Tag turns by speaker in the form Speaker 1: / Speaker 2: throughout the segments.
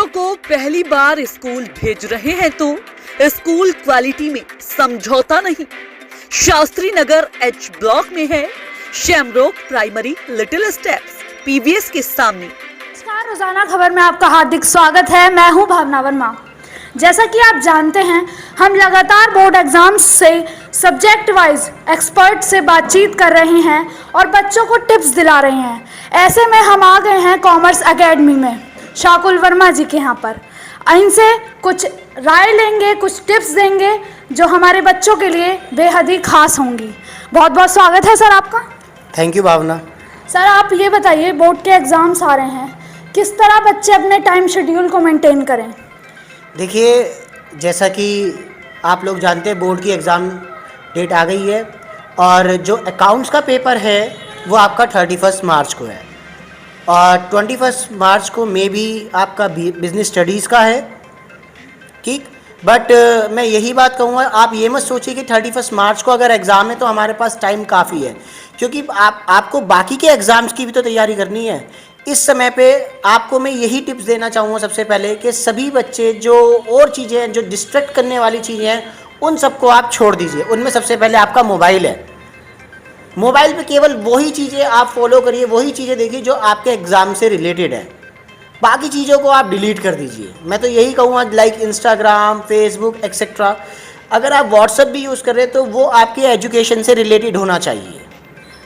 Speaker 1: बच्चों को पहली बार स्कूल भेज रहे हैं तो स्कूल क्वालिटी में समझौता नहीं। शास्त्री नगर एच ब्लॉक में है शैमरोक प्राइमरी लिटिल स्टेप्स पीवीएस के सामने।
Speaker 2: नमस्कार, रोजाना खबर में आपका हार्दिक स्वागत है। मैं हूं भावना वर्मा। जैसा कि आप जानते हैं, हम लगातार बोर्ड एग्जाम्स से सब्जेक्ट वाइज एक्सपर्ट से बातचीत कर रहे हैं और बच्चों को टिप्स दिला रहे हैं। ऐसे में हम आ गए हैं कॉमर्स एकेडमी में शाकुल वर्मा जी के यहाँ पर। इनसे कुछ राय लेंगे, कुछ टिप्स देंगे जो हमारे बच्चों के लिए बेहद ही खास होंगी। बहुत बहुत स्वागत है सर आपका।
Speaker 3: Thank you Bhavna.
Speaker 2: सर आप ये बताइए, बोर्ड के एग्ज़ाम्स आ रहे हैं, किस तरह बच्चे अपने टाइम शेड्यूल को मेंटेन करें?
Speaker 3: देखिए, जैसा कि आप लोग जानते हैं, बोर्ड की एग्ज़ाम डेट आ गई है और जो अकाउंट्स का पेपर है वो आपका 31 मार्च को है और 21 मार्च को मे बी आपका बिजनेस स्टडीज़ का है, ठीक। बट मैं यही बात कहूँगा, आप ये मत सोचिए कि 31 मार्च को अगर एग्ज़ाम है तो हमारे पास टाइम काफ़ी है, क्योंकि आपको बाकी के एग्ज़ाम्स की भी तो तैयारी करनी है। इस समय पे आपको मैं यही टिप्स देना चाहूँगा सबसे पहले कि सभी बच्चे जो और चीज़ें हैं, जो डिस्ट्रैक्ट करने वाली चीज़ें हैं, उन सबको आप छोड़ दीजिए। उनमें सबसे पहले आपका मोबाइल है। मोबाइल पे केवल वही चीज़ें आप फॉलो करिए, वही चीज़ें देखिए जो आपके एग्ज़ाम से रिलेटेड है। बाकी चीज़ों को आप डिलीट कर दीजिए। मैं तो यही कहूँगा, लाइक इंस्टाग्राम, फेसबुक एक्सेट्रा। अगर आप व्हाट्सएप भी यूज़ कर रहे हैं तो वो आपके एजुकेशन से रिलेटेड होना चाहिए।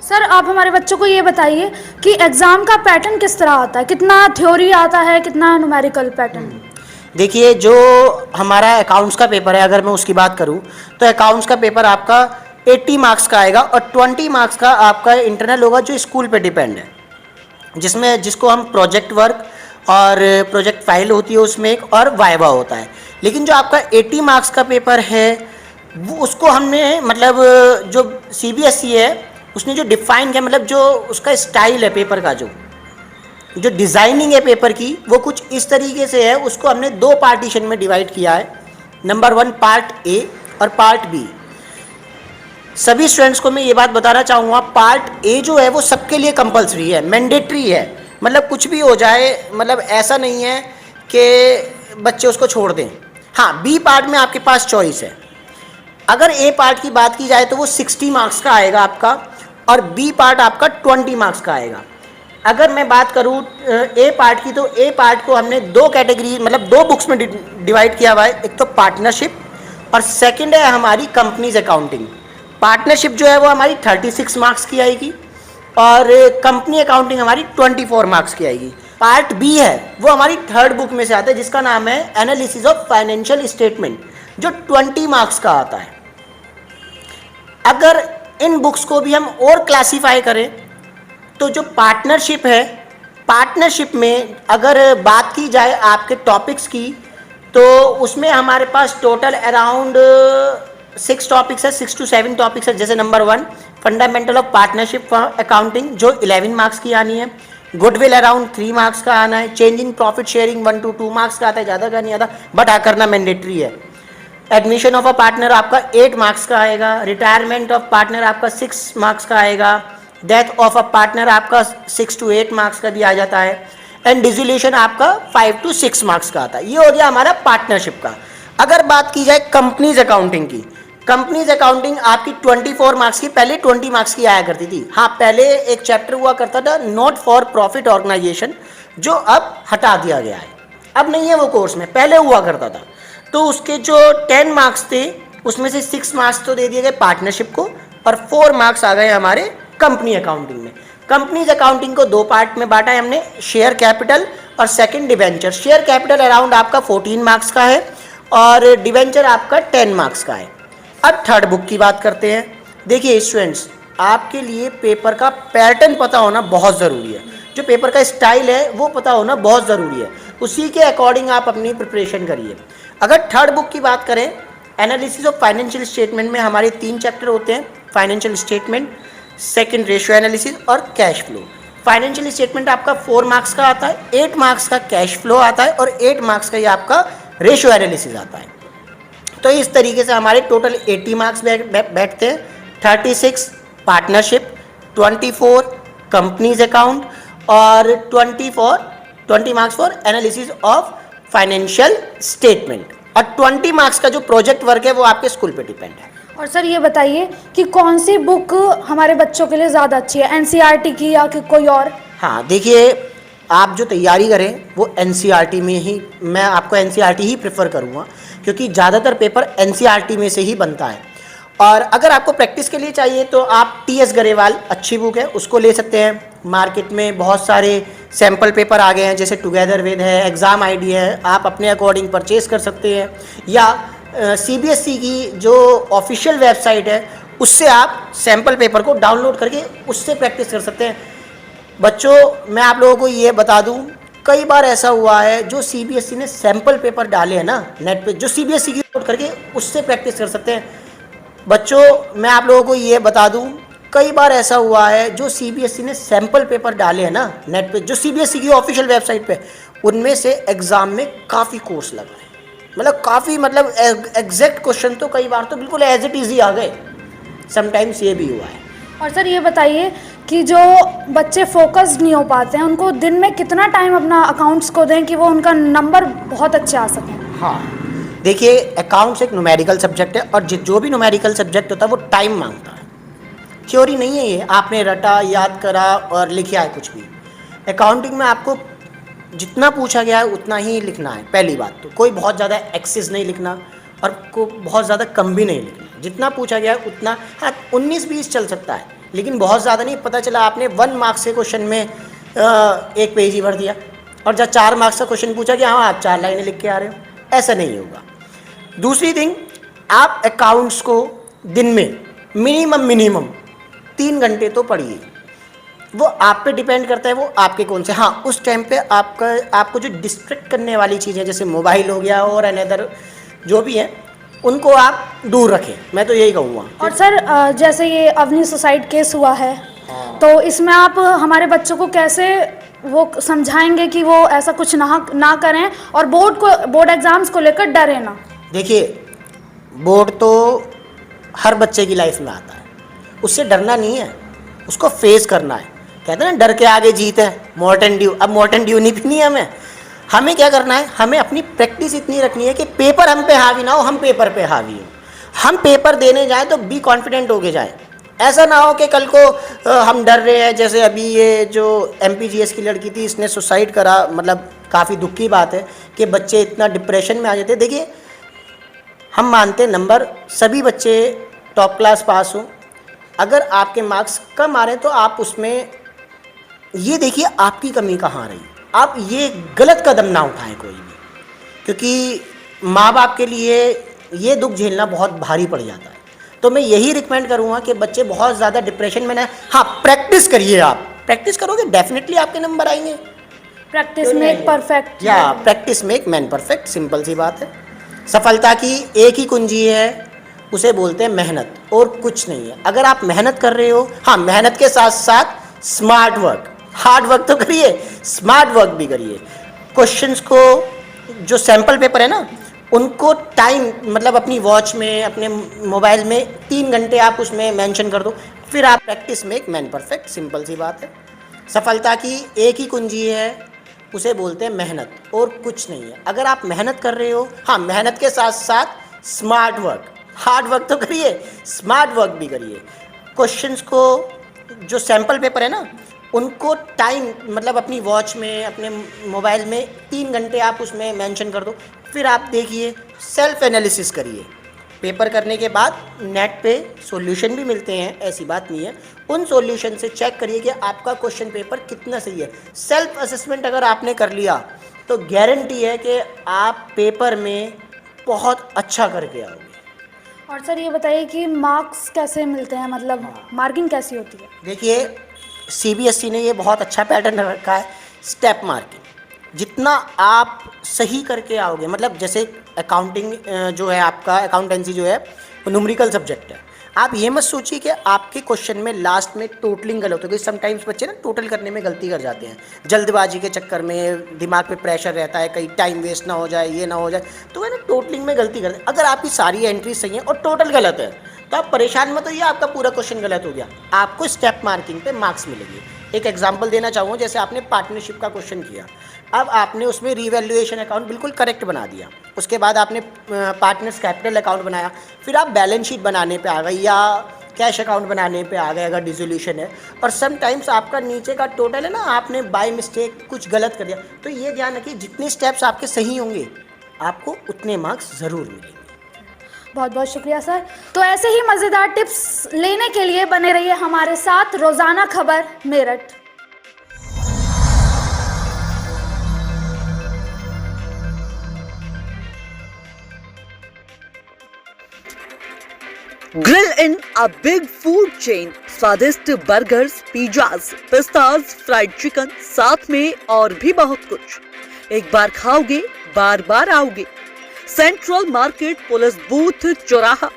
Speaker 2: सर आप हमारे बच्चों को ये बताइए कि एग्ज़ाम का पैटर्न किस तरह आता है, कितना थ्योरी आता है, कितना न्यूमेरिकल पैटर्न?
Speaker 3: देखिए, जो हमारा अकाउंट्स का पेपर है, अगर मैं उसकी बात करूं तो अकाउंट्स का पेपर आपका 80 मार्क्स का आएगा और 20 मार्क्स का आपका इंटरनल होगा जो स्कूल पे डिपेंड है, जिसको हम प्रोजेक्ट वर्क और प्रोजेक्ट फाइल होती है उसमें एक, और वाइवा होता है। लेकिन जो आपका 80 मार्क्स का पेपर है वो उसको हमने मतलब जो CBSE है उसने जो डिफ़ाइन किया, मतलब जो उसका स्टाइल है पेपर का, जो डिज़ाइनिंग है पेपर की, वो कुछ इस तरीके से है। उसको हमने 2 पार्टीशन में डिवाइड किया है। नंबर 1 पार्ट ए और पार्ट बी। सभी स्टूडेंट्स को मैं ये बात बताना चाहूँगा, पार्ट ए जो है वो सबके लिए कंपलसरी है, मैंडेटरी है। मतलब कुछ भी हो जाए, मतलब ऐसा नहीं है कि बच्चे उसको छोड़ दें। हाँ, बी पार्ट में आपके पास चॉइस है। अगर ए पार्ट की बात की जाए तो वो 60 मार्क्स का आएगा आपका और बी पार्ट आपका 20 मार्क्स का आएगा। अगर मैं बात करूँ ए पार्ट की, तो ए पार्ट को हमने 2 कैटेगरी, मतलब 2 बुक्स में डिवाइड किया हुआ है। एक तो पार्टनरशिप और सेकंड है हमारी कंपनीज अकाउंटिंग। पार्टनरशिप जो है वो हमारी 36 मार्क्स की आएगी और कंपनी अकाउंटिंग हमारी 24 मार्क्स की आएगी। पार्ट बी है वो हमारी 3rd बुक में से आता है, जिसका नाम है एनालिसिस ऑफ फाइनेंशियल स्टेटमेंट, जो 20 मार्क्स का आता है। अगर इन बुक्स को भी हम और क्लासीफाई करें तो जो पार्टनरशिप है, पार्टनरशिप में अगर बात की जाए आपके टॉपिक्स की, तो उसमें हमारे पास टोटल अराउंड 6 टॉपिक्स है, 6 to 7 टॉपिक्स है। जैसे number 1 fundamental of partnership accounting, जो 11 मार्क्स की आनी है। गुडविल अराउंड 3 मार्क्स का आना है। Change in profit sharing 1 to 2 marks का आता है, ज़्यादा का नहीं आता, बट हाँ करना मैंडेटरी है। एडमिशन ऑफ अ पार्टनर आपका 8 मार्क्स का आएगा। रिटायरमेंट ऑफ पार्टनर आपका 6 मार्क्स का आएगा। डेथ ऑफ अ पार्टनर आपका 6 to 8 मार्क्स का भी आ जाता है। एंड डिसोल्यूशन आपका 5 to 6 मार्क्स का आता है। ये हो गया हमारा पार्टनरशिप का। अगर बात की जाए कंपनीज अकाउंटिंग की, कंपनीज अकाउंटिंग आपकी 24 मार्क्स की, पहले 20 मार्क्स की आया करती थी। हाँ, पहले एक चैप्टर हुआ करता था नॉट फॉर प्रॉफिट ऑर्गेनाइजेशन, जो अब हटा दिया गया है, अब नहीं है वो कोर्स में, पहले हुआ करता था। तो उसके जो 10 मार्क्स थे उसमें से 6 मार्क्स तो दे दिए गए पार्टनरशिप को और 4 मार्क्स आ गए हमारे कंपनी अकाउंटिंग में। कंपनीज अकाउंटिंग को 2 पार्ट में बांटा है हमने, शेयर कैपिटल और second debenture. Share capital around आपका 14 मार्क्स का है और डिवेंचर आपका 10 मार्क्स का है। अब 3rd बुक की बात करते हैं। देखिए स्टूडेंट्स, आपके लिए पेपर का पैटर्न पता होना बहुत ज़रूरी है। जो पेपर का स्टाइल है वो पता होना बहुत ज़रूरी है, उसी के अकॉर्डिंग आप अपनी प्रिपरेशन करिए। अगर 3rd बुक की बात करें, एनालिसिस ऑफ फाइनेंशियल स्टेटमेंट में हमारे 3 चैप्टर होते हैं, financial statement, second ratio analysis और कैश फ्लो। फाइनेंशियल स्टेटमेंट आपका 4 मार्क्स का आता है, 8 मार्क्स का कैश फ्लो आता है और 8 मार्क्स का ये आपका रेशियो एनालिसिस आता है। तो इस तरीके से हमारे टोटल 80 मार्क्स बैठते हैं। 36 पार्टनरशिप, 24 कंपनीज अकाउंट और 20 marks for analysis of financial statement, और 20 मार्क्स का जो प्रोजेक्ट वर्क है वो आपके स्कूल पे डिपेंड है।
Speaker 2: और सर ये बताइए कि कौन सी बुक हमारे बच्चों के लिए ज़्यादा अच्छी है, एनसीईआरटी की या कि कोई और?
Speaker 3: हाँ देखिए, आप जो तैयारी करें वो एनसीईआरटी में ही, मैं आपको एनसीईआरटी ही प्रेफर करूँगा, क्योंकि ज़्यादातर पेपर एनसीईआरटी में से ही बनता है। और अगर आपको प्रैक्टिस के लिए चाहिए तो आप टीएस गरेवाल अच्छी बुक है, उसको ले सकते हैं। मार्केट में बहुत सारे सैम्पल पेपर आ गए हैं, जैसे टुगेदर विद है, एग्ज़ाम आईडी है, आप अपने अकॉर्डिंग परचेज कर सकते हैं। या सीबीएसई की जो ऑफिशियल वेबसाइट है उससे आप सैम्पल पेपर को डाउनलोड करके उससे प्रैक्टिस कर सकते हैं। बच्चों, मैं आप लोगों को ये बता दूं, कई बार ऐसा हुआ है जो सीबीएसई ने सैम्पल पेपर डाले हैं ना नेट पे, जो सीबीएसई की डाउनलोड करके उससे प्रैक्टिस कर सकते हैं। बच्चों, मैं आप लोगों को ये बता दूं, कई बार ऐसा हुआ है जो सीबीएसई ने सैम्पल पेपर डाले हैं ना नेट पे, जो सीबीएसई की ऑफिशियल वेबसाइट पे, उनमें से एग्ज़ाम में काफ़ी कोर्स लगा है। मतलब काफ़ी, मतलब एग्जैक्ट क्वेश्चन तो कई बार तो बिल्कुल एज इट इज़ ही आ गए, समटाइम्स ये भी हुआ है।
Speaker 2: और सर ये बताइए कि जो बच्चे फोकस्ड नहीं हो पाते हैं उनको दिन में कितना टाइम अपना अकाउंट्स को दें कि वो उनका नंबर बहुत अच्छे आ सकें?
Speaker 3: हाँ देखिए, अकाउंट्स एक न्यूमेरिकल सब्जेक्ट है, और जो भी न्यूमेरिकल सब्जेक्ट होता है वो टाइम मांगता है। थ्योरी नहीं है ये, आपने रटा, याद करा और लिखा है कुछ भी। अकाउंटिंग में आपको जितना पूछा गया है उतना ही लिखना है। पहली बात तो कोई बहुत ज़्यादा एक्सेस नहीं लिखना और को बहुत ज़्यादा कम भी नहीं लिखना, जितना पूछा गया है उतना। हाँ 19-20 चल सकता है, लेकिन बहुत ज़्यादा नहीं। पता चला आपने 1 मार्क्स के क्वेश्चन में एक पेज ही भर दिया, और जब 4 मार्क्स का क्वेश्चन पूछा कि हाँ आप 4 लाइनें लिख के आ रहे हो, ऐसा नहीं होगा। दूसरी थिंग, आप अकाउंट्स को दिन में मिनिमम 3 घंटे तो पढ़िए। वो आप पे डिपेंड करता है, वो आपके कौन से, हाँ उस टाइम पे आपको जो डिस्ट्रैक्ट करने वाली चीज़ें जैसे मोबाइल हो गया और अनदर जो भी है उनको आप दूर रखें, मैं तो यही कहूँगा।
Speaker 2: और सर जैसे ये अवनी सुसाइड केस हुआ है, तो इसमें आप हमारे बच्चों को कैसे वो समझाएंगे कि वो ऐसा कुछ ना करें और बोर्ड एग्जाम्स को लेकर डरे ना?
Speaker 3: देखिए, बोर्ड तो हर बच्चे की लाइफ में आता है, उससे डरना नहीं है, उसको फेस करना है। कहते हैं ना, डर के आगे जीत है, मॉर्टन ड्यू। अब मॉर्टन ड्यू नहीं पीनी है हमें क्या करना है, हमें अपनी प्रैक्टिस इतनी रखनी है कि पेपर हम पे हावी ना हो, हम पेपर पे हावी हो। हम पेपर देने जाएं तो बी कॉन्फिडेंट होके जाएं। ऐसा ना हो कि कल को हम डर रहे हैं, जैसे अभी ये जो एमपीजीएस की लड़की थी, इसने सुसाइड करा। मतलब काफ़ी दुख की बात है कि बच्चे इतना डिप्रेशन में आ जाते। देखिए, हम मानते नंबर सभी बच्चे टॉप क्लास पास हों, अगर आपके मार्क्स कम आ रहे हैं तो आप उसमें ये देखिए आपकी कमी कहाँ रही। आप ये गलत कदम ना उठाएं कोई भी, क्योंकि माँ बाप के लिए ये दुख झेलना बहुत भारी पड़ जाता है। तो मैं यही रिकमेंड करूँगा कि बच्चे बहुत ज़्यादा डिप्रेशन में ना, हाँ प्रैक्टिस करिए। आप प्रैक्टिस करोगे डेफिनेटली आपके नंबर आएंगे।
Speaker 2: प्रैक्टिस मेक परफेक्ट,
Speaker 3: या practice make man perfect, simple सी बात है। सफलता की एक ही कुंजी है, उसे बोलते हैं मेहनत, और कुछ नहीं है। अगर आप मेहनत कर रहे हो, हाँ मेहनत के साथ साथ स्मार्ट वर्क, हार्ड वर्क तो करिए, स्मार्ट वर्क भी करिए। क्वेश्चंस को, जो सैम्पल पेपर है ना, उनको टाइम, मतलब अपनी वॉच में, अपने मोबाइल में 3 घंटे आप उसमें मेंशन कर दो, फिर आप practice make man perfect, simple सी बात है। सफलता की एक ही कुंजी है, उसे बोलते हैं मेहनत, और कुछ नहीं है। अगर आप मेहनत कर रहे हो, हाँ मेहनत के साथ साथ स्मार्ट वर्क, हार्ड वर्क तो करिए, स्मार्ट वर्क भी करिए। क्वेश्चंस को, जो सैम्पल पेपर है ना, उनको टाइम, मतलब अपनी वॉच में, अपने मोबाइल में 3 घंटे आप उसमें मेंशन कर दो, फिर आप देखिए, सेल्फ एनालिसिस करिए। पेपर करने के बाद नेट पे सॉल्यूशन भी मिलते हैं, ऐसी बात नहीं है। उन सॉल्यूशन से चेक करिए कि आपका क्वेश्चन पेपर कितना सही है। सेल्फ असेसमेंट अगर आपने कर लिया तो गारंटी है कि आप पेपर में बहुत अच्छा करके आओगे।
Speaker 2: और सर ये बताइए कि मार्क्स कैसे मिलते हैं, मतलब मार्किंग कैसी होती है?
Speaker 3: देखिए, सीबीएसई ने ये बहुत अच्छा पैटर्न रखा है, स्टेप मार्किंग। जितना आप सही करके आओगे, मतलब जैसे अकाउंटिंग जो है आपका, अकाउंटेंसी जो है वो न्यूमेरिकल सब्जेक्ट है। आप ये मत सोचिए कि आपके क्वेश्चन में लास्ट में टोटलिंग गलत होगी। समटाइम्स बच्चे ना टोटल करने में गलती कर जाते हैं, जल्दबाजी के चक्कर में, दिमाग पे प्रेशर रहता है, कहीं टाइम वेस्ट ना हो जाए, ये ना हो जाए, तो है ना टोटलिंग में गलती करते हैं। अगर आपकी सारी एंट्री सही है और टोटल गलत है तो आप परेशान मत होइए, आपका पूरा क्वेश्चन गलत हो गया, आपको स्टेप मार्किंग पे मार्क्स मिलेंगे। एक एग्जांपल देना चाहूँगा, जैसे आपने पार्टनरशिप का क्वेश्चन किया, अब आपने उसमें रीवैल्यूएशन अकाउंट बिल्कुल करेक्ट बना दिया, उसके बाद आपने पार्टनर्स कैपिटल अकाउंट बनाया, फिर आप बैलेंस शीट बनाने पे आ गए या कैश अकाउंट बनाने पे आ गए अगर डिसोल्यूशन है, और समटाइम्स आपका नीचे का टोटल है ना, आपने बाय मिस्टेक कुछ गलत कर दिया, तो ये ध्यान रखिए जितने स्टेप्स आपके सही होंगे आपको उतने मार्क्स ज़रूर मिलेंगे।
Speaker 2: बहुत बहुत शुक्रिया सर। तो ऐसे ही मज़ेदार टिप्स लेने के लिए बने रहिए हमारे साथ रोज़ाना खबर Meerut.
Speaker 1: Grill Inn, a big food chain, स्वादिष्ट बर्गर्स, पिज्जाज, पिस्ताज, फ्राइड चिकन, साथ में और भी बहुत कुछ। एक बार खाओगे बार बार आओगे। सेंट्रल मार्केट, पुलिस बूथ चौराहा,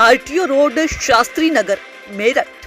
Speaker 1: आरटीओ रोड, शास्त्री नगर, मेरठ।